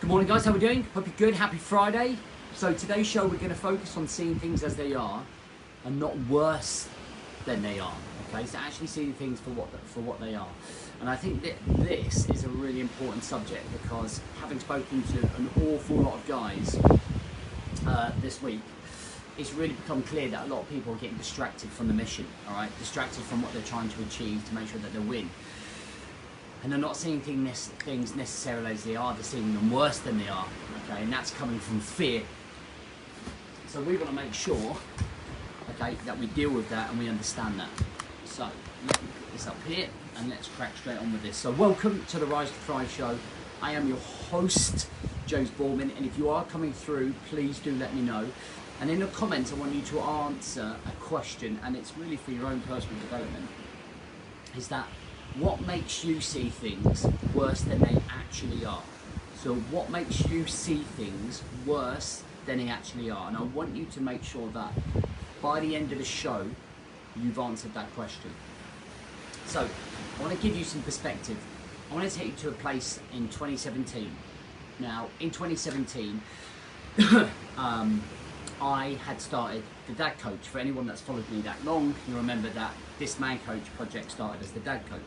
Good morning guys, how we doing? Hope you're good, happy Friday. So today's show we're going to focus on seeing things as they are and not worse than they are. Okay, so actually seeing things for what they are. And I think that this is a really important subject because having spoken to an awful lot of guys this week, it's really become clear that a lot of people are getting distracted from the mission, alright? Distracted from what they're trying to achieve to make sure that they win. And they're not seeing things necessarily as they are, they're seeing them worse than they are, okay? And that's coming from fear. So we want to make sure, okay, that we deal with that and we understand that. So let me put this up here and let's crack straight on with this. So welcome to the Rise to Thrive show. I am your host, James Boorman, and if you are coming through, please do let me know. And in the comments, I want you to answer a question, and it's really for your own personal development, is that what makes you see things worse than they actually are? So what makes you see things worse than they actually are? And I want you to make sure that by the end of the show, you've answered that question. So I want to give you some perspective. I want to take you to a place in 2017. Now, in 2017, I had started the Dad Coach. For anyone that's followed me that long, you remember that this Man Coach project started as the Dad Coach.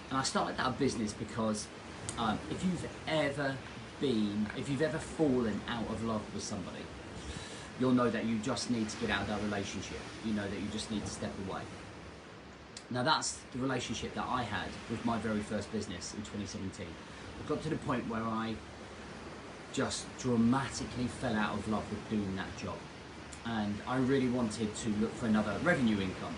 And I started that business because if you've ever fallen out of love with somebody, you'll know that you just need to get out of that relationship. You know that you just need to step away. Now that's the relationship that I had with my very first business in 2017. I got to the point where I just dramatically fell out of love with doing that job. And I really wanted to look for another revenue income.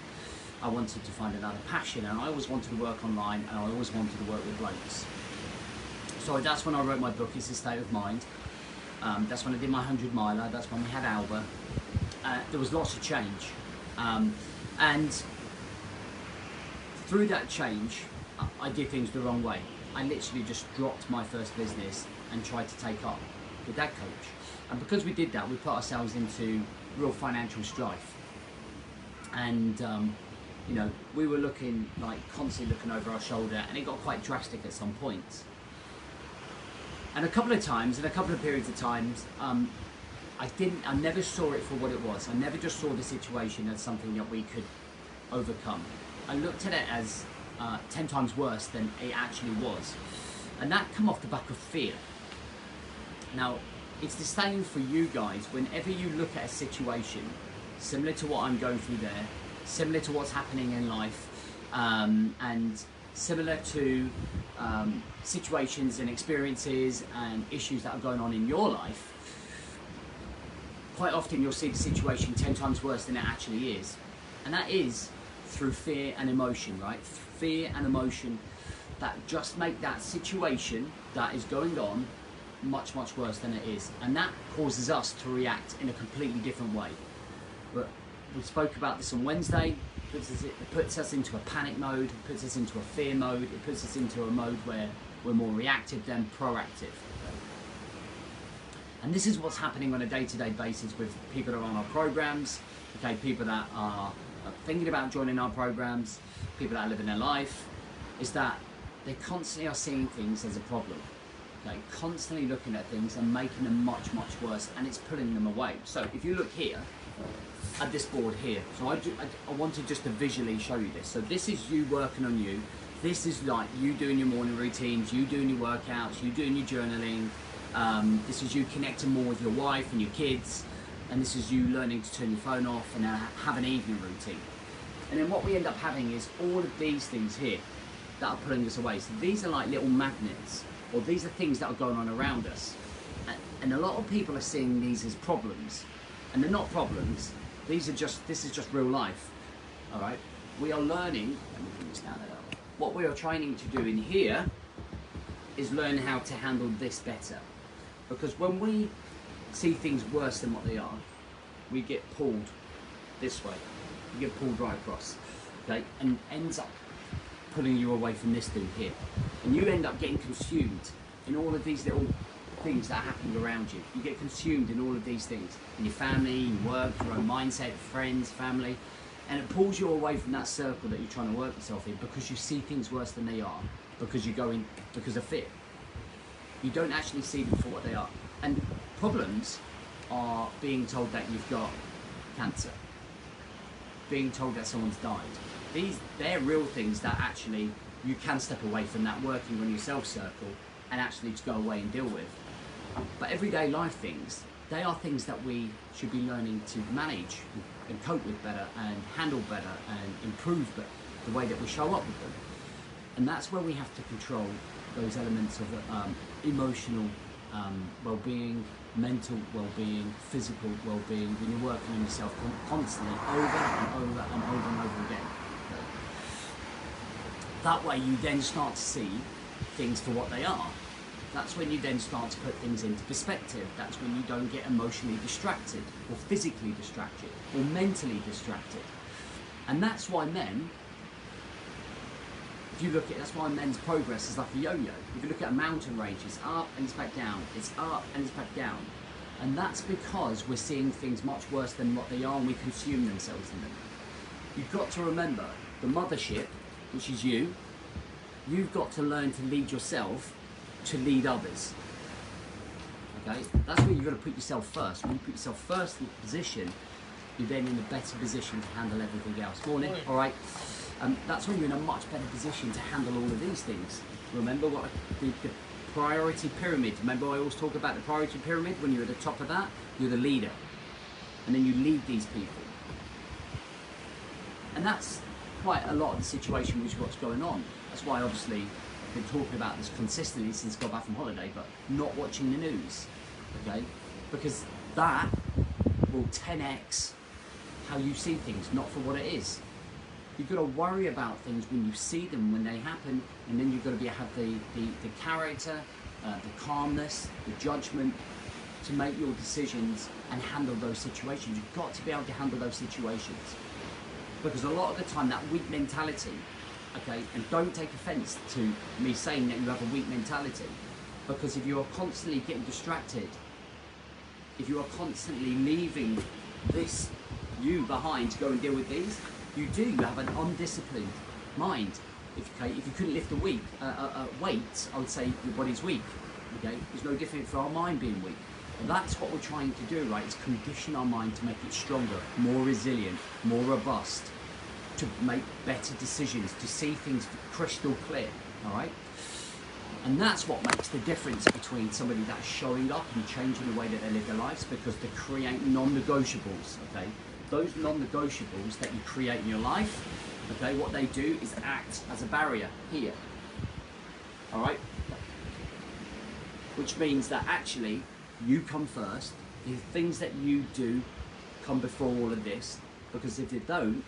I wanted to find another passion, and I always wanted to work online, and I always wanted to work with blokes. So that's when I wrote my book, It's a State of Mind. That's when I did my 100 miler, that's when we had Alba. There was lots of change. And through that change, I did things the wrong way. I literally just dropped my first business and tried to take up the Dad Coach. And because we did that, we put ourselves into real financial strife. And you know, we were looking, like, constantly looking over our shoulder, and it got quite drastic at some points. And a couple of times, in a couple of periods of times, I never saw it for what it was. I never just saw the situation as something that we could overcome. I looked at it as 10 times worse than it actually was. And that come off the back of fear. Now, it's the same for you guys. Whenever you look at a situation similar to what I'm going through there, similar to what's happening in life, and similar to situations and experiences and issues that are going on in your life, quite often you'll see the situation 10 times worse than it actually is. And that is through fear and emotion, right? Fear and emotion that just make that situation that is going on much, much worse than it is. And that causes us to react in a completely different way. But we spoke about this on Wednesday. It puts us into a panic mode, it puts us into a fear mode, it puts us into a mode where we're more reactive than proactive. And this is what's happening on a day-to-day basis with people that are on our programs, okay, people that are thinking about joining our programs, people that are living their life, is that they constantly are seeing things as a problem. Okay, constantly looking at things and making them much, much worse, and it's pulling them away. So if you look here, at this board here, so I wanted just to visually show you this. So this is you working on you. This is like you doing your morning routines, you doing your workouts, you doing your journaling. This is you connecting more with your wife and your kids. And this is you learning to turn your phone off and have an evening routine. And then what we end up having is all of these things here that are pulling us away. So these are like little magnets, or these are things that are going on around us. And a lot of people are seeing these as problems. And they're not problems. This is just real life. All right. We are learning. Let me bring this down a little. What we are trying to do in here is learn how to handle this better. Because when we see things worse than what they are, we get pulled this way. We get pulled right across. Okay, and ends up pulling you away from this dude here, and you end up getting consumed in all of these little things that are happening around you. You get consumed in all of these things, in your family, in work, your own mindset, friends, family, and it pulls you away from that circle that you're trying to work yourself in because you see things worse than they are, because you're going because of fear. You don't actually see them for what they are. And problems are being told that you've got cancer, being told that someone's died. They're real things that actually you can step away from that, working on your self-circle, and actually to go away and deal with. But everyday life things, they are things that we should be learning to manage and cope with better and handle better and improve the way that we show up with them. And that's where we have to control those elements of emotional well-being, mental well-being, physical well-being, when you're working on yourself constantly over and over and over and over again. That way you then start to see things for what they are. That's when you then start to put things into perspective. That's when you don't get emotionally distracted or physically distracted or mentally distracted. And that's why men, if you look at, that's why men's progress is like a yo-yo. If you look at a mountain range, it's up and it's back down. It's up and it's back down. And that's because we're seeing things much worse than what they are, and we consume themselves in them. You've got to remember, the mothership, which is you, you've got to learn to lead yourself to lead others. Okay? That's where you've got to put yourself first. When you put yourself first in position, you're then in a better position to handle everything else. Morning. All right. That's when you're in a much better position to handle all of these things. Remember what the priority pyramid. Remember I always talk about the priority pyramid. When you're at the top of that, you're the leader. And then you lead these people. And that's quite a lot of the situation which is what's going on. That's why obviously I've been talking about this consistently since I got back from holiday, but not watching the news, okay? Because that will 10x how you see things, not for what it is. You've got to worry about things when you see them, when they happen, and then you've got to have the character, the calmness, the judgment to make your decisions and handle those situations. You've got to be able to handle those situations. Because a lot of the time, that weak mentality, okay, and don't take offense to me saying that you have a weak mentality, because if you are constantly getting distracted, if you are constantly leaving this you behind to go and deal with these, you have an undisciplined mind. If you couldn't lift a weight, I would say your body's weak. Okay, it's no different for our mind being weak. And that's what we're trying to do, right? Is condition our mind to make it stronger, more resilient, more robust, to make better decisions, to see things crystal clear. All right. And that's what makes the difference between somebody that's showing up and changing the way that they live their lives, because they create non-negotiables. Okay. Those non-negotiables that you create in your life, okay, what they do is act as a barrier here, all right? Which means that actually you come first, the things that you do come before all of this, because if they don't,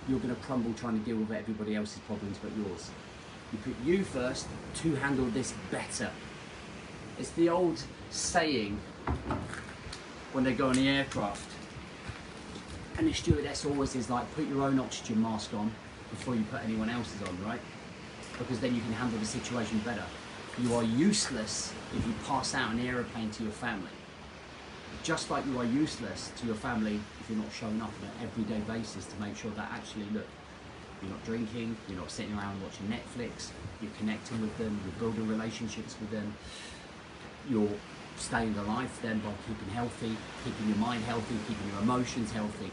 you're going to crumble trying to deal with everybody else's problems but yours. You put you first to handle this better. It's the old saying when they go on the aircraft, and the stewardess always is like, put your own oxygen mask on before you put anyone else's on, right? Because then you can handle the situation better. You are useless if you pass out an aeroplane to your family. Just like you are useless to your family if you're not showing up on an everyday basis to make sure that actually, look, you're not drinking, you're not sitting around watching Netflix, you're connecting with them, you're building relationships with them, you're staying alive then by keeping healthy, keeping your mind healthy, keeping your emotions healthy.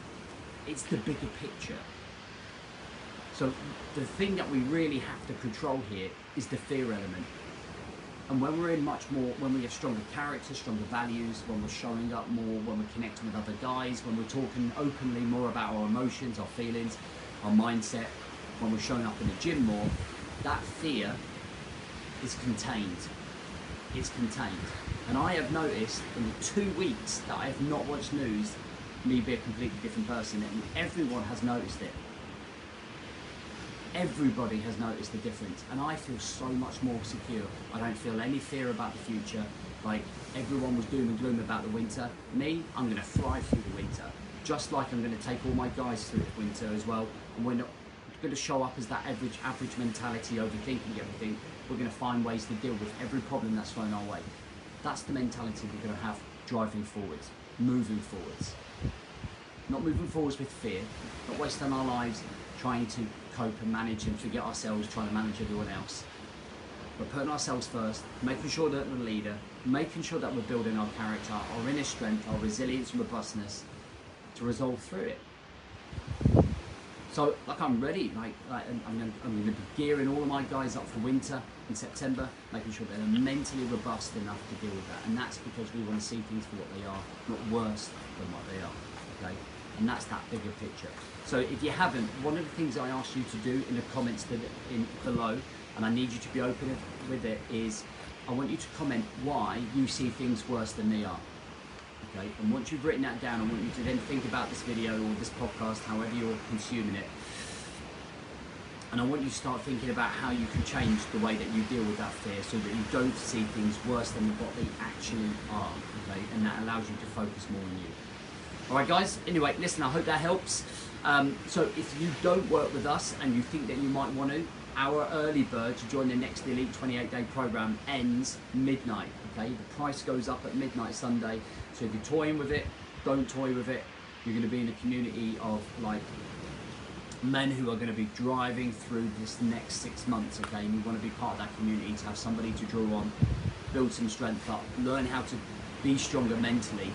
It's the bigger picture. So the thing that we really have to control here is the fear element. And when we're in much more, when we have stronger character, stronger values, when we're showing up more, when we're connecting with other guys, when we're talking openly more about our emotions, our feelings, our mindset, when we're showing up in the gym more, that fear is contained. It's contained. And I have noticed in the 2 weeks that I have not watched news, me be a completely different person, and everyone has noticed it. Everybody has noticed the difference, and I feel so much more secure. I don't feel any fear about the future. Like everyone was doom and gloom about the winter. Me, I'm going to thrive through the winter, just like I'm going to take all my guys through the winter as well. And we're not going to show up as that average mentality, overthinking everything. We're going to find ways to deal with every problem that's thrown our way. That's the mentality we're going to have driving forwards, moving forwards. Not moving forwards with fear, not wasting our lives trying to cope and manage and forget ourselves, trying to manage everyone else. But putting ourselves first, making sure that we're the leader, making sure that we're building our character, our inner strength, our resilience and robustness to resolve through it. So like I'm ready, I'm going to be gearing all of my guys up for winter in September, making sure they're mentally robust enough to deal with that. And that's because we want to see things for what they are, not worse than what they are, okay? And that's that bigger picture. So if you haven't, one of the things I asked you to do in the comments below, and I need you to be open with it, is I want you to comment why you see things worse than they are. Okay, and once you've written that down, I want you to then think about this video or this podcast, however you're consuming it, and I want you to start thinking about how you can change the way that you deal with that fear so that you don't see things worse than what they actually are, okay, and that allows you to focus more on you. Alright guys, anyway, listen, I hope that helps. So if you don't work with us and you think that you might want to, our early bird to join the next Elite 28-day program ends midnight, okay? The price goes up at midnight Sunday, so if you're toying with it, don't toy with it. You're going to be in a community of like men who are going to be driving through this next 6 months, okay? And you want to be part of that community, to have somebody to draw on, build some strength up, learn how to be stronger mentally,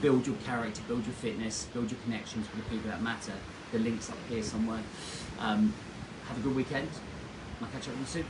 build your character, build your fitness, build your connections with the people that matter. The link's up here somewhere. Have a good weekend. I'll catch up with you soon.